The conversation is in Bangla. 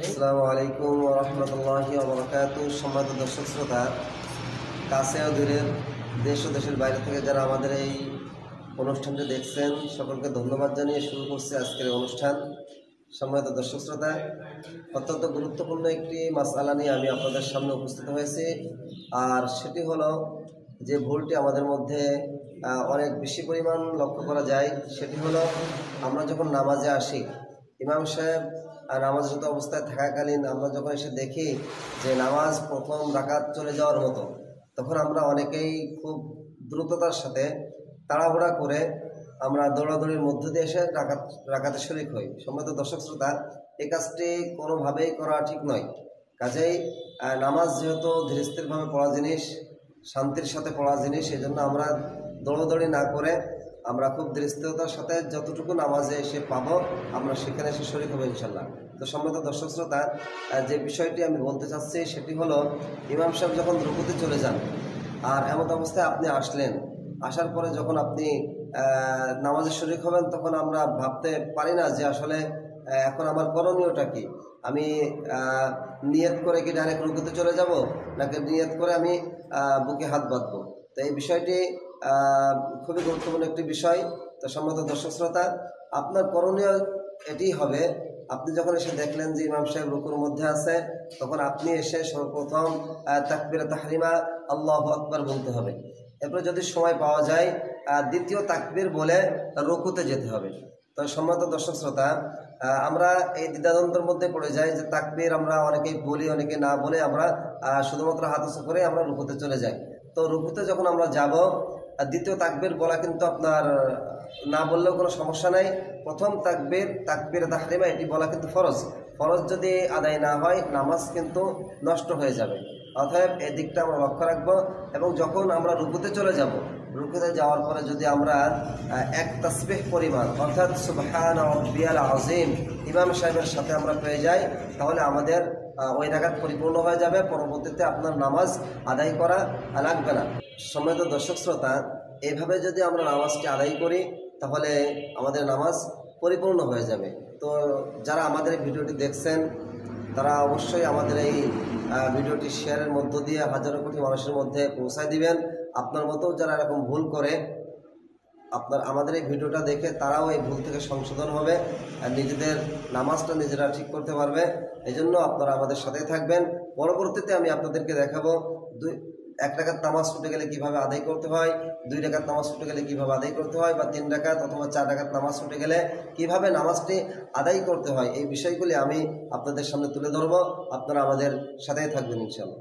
আসসালামু আলাইকুম ওয়া রাহমাতুল্লাহি ওয়া বারাকাতুহু। সম্মানিত দর্শক শ্রোতা, কাছে ও দূরের দেশ ও দেশের বাইরে থেকে যারা আমাদের এই অনুষ্ঠানটি দেখছেন, সকলকে ধন্যবাদ জানিয়ে শুরু করছি আজকের অনুষ্ঠান। সম্মানিত দর্শক শ্রোতা, অত্যন্ত গুরুত্বপূর্ণ একটি মাসআলা নিয়ে আমি আপনাদের সামনে উপস্থিত হয়েছি। আর সেটি হলো যে ভুলটি আমাদের মধ্যে অনেক বেশি পরিমাণ লক্ষ্য করা যায়। সেটি হলো, আমরা যখন নামাজে আসি, ইমাম সাহেব নামাজরত অবস্থায় থাকাকালীন আমরা যখন এসে দেখি যে নামাজ প্রথম রাকাত চলে যাওয়ার মতো, তখন আমরা অনেকেই খুব দ্রুততার সাথে তাড়াহুড়া করে আমরা দৌড়াদৌড়ির মধ্য দিয়ে এসে রাকাতে শরিক হই। সম্মানিত দর্শক শ্রোতা, এই কাজটি কোনোভাবেই করা ঠিক নয়। কাজেই নামাজ যেহেতু ধীরস্থিরভাবে পড়া জিনিস, শান্তির সাথে পড়া জিনিস, এই জন্য আমরা দৌড়াদৌড়ি না করে আমরা খুব দৃঢ়তার সাথে যতটুকু নামাজে এসে পাবো আমরা সেখানে এসে শরীক হবো ইনশাল্লাহ। তো সম্মানিত দর্শক শ্রোতা, যে বিষয়টি আমি বলতে চাচ্ছি সেটি হলো, ইমাম সাহেব যখন রুকুতে চলে যান আর এমন অবস্থায় আপনি আসলেন, আসার পরে যখন আপনি নামাজে শরীক হবেন, তখন আমরা ভাবতে পারি না যে আসলে এখন আমার করণীয়টা কি। আমি নিয়ত করে কি ডাইরেক্ট রুকুতে চলে যাব, নাকি নিয়ত করে আমি বুকে হাত বাঁধবো। তো এই বিষয়টি খুবই গুরুত্বপূর্ণ একটি বিষয়। তো সম্মানিত দর্শক শ্রোতা, আপনার করণীয় এটি হবে, আপনি যখন এসে দেখলেন যে ইমাম সাহেব রুকুর মধ্যে আছে, তখন আপনি এসে সর্বপ্রথম তাকবীরে তাহরিমা আল্লাহু আকবার বলতে হবে। এরপরে যদি সময় পাওয়া যায় দ্বিতীয় তাকবীর বলে রুকুতে যেতে হবে। তো সম্মানিত দর্শক শ্রোতা, আমরা এই দ্বিধাদ্বন্দ্বের মধ্যে পড়ে যাই যে তাকবীর আমরা অনেকেই বলি, অনেকে না বলে আমরা শুধুমাত্র হাত উঁচু করে আমরা রুকুতে চলে যাই। তো রুকুতে যখন আমরা যাব, দ্বিতীয় তাকবীর বলা কিন্তু আপনার না বললেও কোনো সমস্যা নাই। প্রথম তাকবীর, তাকবীরে তাহরিমা, এটি বলা কিন্তু ফরজ। ফরজ যদি আদায় না হয় নামাজ কিন্তু নষ্ট হয়ে যাবে। অতএব এই দিকটা আমরা লক্ষ্য রাখবো। এবং যখন আমরা রুকুতে চলে যাব, রুকুতে যাওয়ার পরে যদি আমরা এক তাসবিহ পরিমাণ, অর্থাৎ সুবহানা রাব্বিয়াল আযীম ইমাম সাহেবের সাথে আমরা পেয়ে যাই, তাহলে আমাদের ওই রাকাত পরিপূর্ণ হয়ে যাবে। পরবর্তীতে আপনার নামাজ আদায় করা লাগবে না। সম্মানিত দর্শক শ্রোতা, এইভাবে যদি আমরা নামাজটি আদায় করি তাহলে আমাদের নামাজ পরিপূর্ণ হয়ে যাবে। তো যারা আমাদের এই ভিডিওটি দেখছেন, তারা অবশ্যই আমাদের এই ভিডিওটি শেয়ারের মধ্য দিয়ে হাজারো কোটি মানুষের মধ্যে পৌঁছায় দিবেন। আপনার মতো যারা এরকম ভুল করে, আমাদের এই ভিডিওটা দেখে তারাও এই ভুল থেকে সংশোধন হবে আর নিজেদের নামাজটা নিজেরা ঠিক করতে পারবে। এই জন্য আপনারা আমাদের সাথেই থাকবেন। পরবর্তীতে আমি আপনাদেরকে দেখাবো এক রাকাত নামাজ ছুটে গেলে কিভাবে আদায় করতে হয়, 2 রাকাত নামাজ ছুটে গেলে কিভাবে আদায় করতে হয়, বা 3 রাকাত অথবা 4 রাকাত নামাজ ছুটে গেলে কিভাবে নামাজটি আদায় করতে হয়। এই বিষয়গুলি আমি আপনাদের সামনে তুলে ধরবো। আপনারা আমাদের সাথেই থাকবেন ইনশাআল্লাহ।